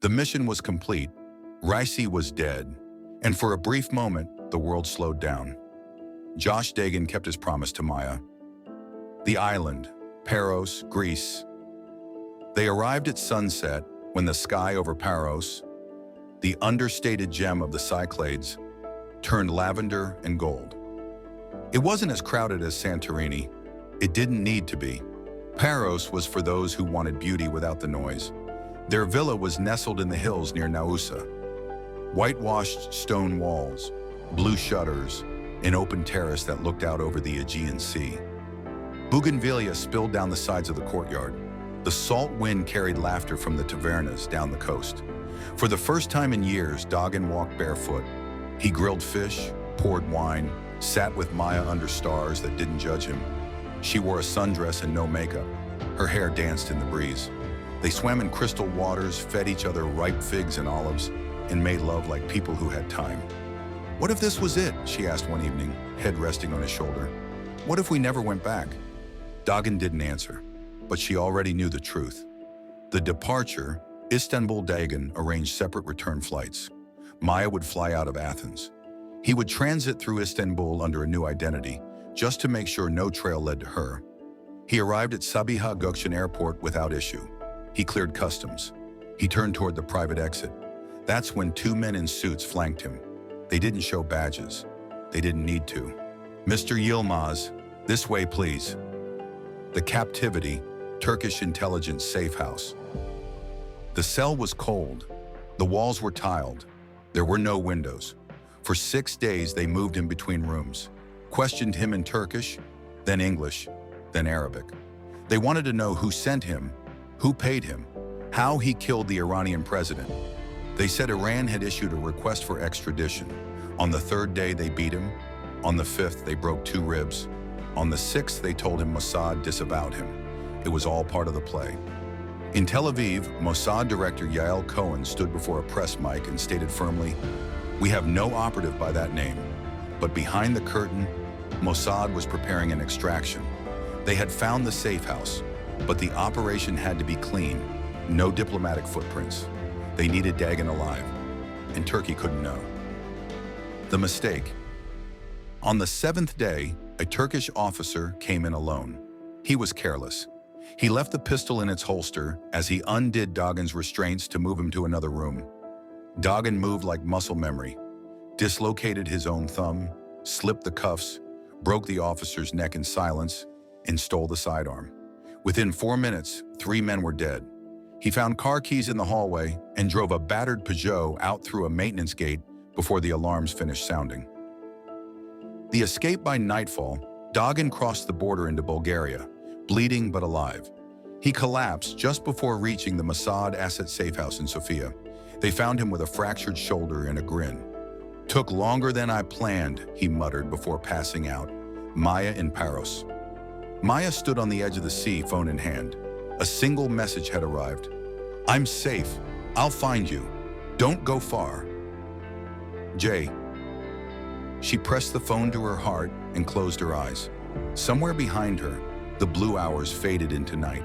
The mission was complete. Raisi was dead, and for a brief moment, the world slowed down. Josh Dagan kept his promise to Maya. The island, Paros, Greece. They arrived at sunset when the sky over Paros, the understated gem of the Cyclades, turned lavender and gold. It wasn't as crowded as Santorini. It didn't need to be. Paros was for those who wanted beauty without the noise. Their villa was nestled in the hills near Nausa. Whitewashed stone walls, blue shutters, an open terrace that looked out over the Aegean Sea. Bougainvillea spilled down the sides of the courtyard. The salt wind carried laughter from the tavernas down the coast. For the first time in years, Dagan walked barefoot. He grilled fish, poured wine, sat with Maya under stars that didn't judge him. She wore a sundress and no makeup. Her hair danced in the breeze. They swam in crystal waters, fed each other ripe figs and olives, and made love like people who had time. "What if this was it?" she asked one evening, head resting on his shoulder. "What if we never went back?" Dagan didn't answer, but she already knew the truth. The departure, Istanbul Dagan arranged separate return flights. Maya would fly out of Athens. He would transit through Istanbul under a new identity, just to make sure no trail led to her. He arrived at Sabiha Gökçen Airport without issue. He cleared customs. He turned toward the private exit. That's when two men in suits flanked him. They didn't show badges. They didn't need to. "Mr. Yilmaz, this way, please." The Captivity, Turkish intelligence safe house. The cell was cold. The walls were tiled. There were no windows. For 6 days, they moved him between rooms, questioned him in Turkish, then English, then Arabic. They wanted to know who sent him, who paid him, how he killed the Iranian president. They said Iran had issued a request for extradition. On the 3rd day, they beat him. On the 5th, they broke 2 ribs. On the 6th, they told him Mossad disavowed him. It was all part of the play. In Tel Aviv, Mossad director Yael Cohen stood before a press mic and stated firmly, "We have no operative by that name." But behind the curtain, Mossad was preparing an extraction. They had found the safe house, but the operation had to be clean, no diplomatic footprints. They needed Dagan alive, and Turkey couldn't know. The mistake. On the 7th day, a Turkish officer came in alone. He was careless. He left the pistol in its holster as he undid Dagan's restraints to move him to another room. Dagan moved like muscle memory, dislocated his own thumb, slipped the cuffs, broke the officer's neck in silence, and stole the sidearm. Within 4 minutes, 3 men were dead. He found car keys in the hallway and drove a battered Peugeot out through a maintenance gate before the alarms finished sounding. The escape by nightfall, Dagan crossed the border into Bulgaria, bleeding but alive. He collapsed just before reaching the Mossad asset safe house in Sofia. They found him with a fractured shoulder and a grin. "Took longer than I planned," he muttered before passing out. Maya in Paros. Maya stood on the edge of the sea, phone in hand. A single message had arrived. "I'm safe. I'll find you. Don't go far. Jay." She pressed the phone to her heart and closed her eyes. Somewhere behind her, the blue hours faded into night.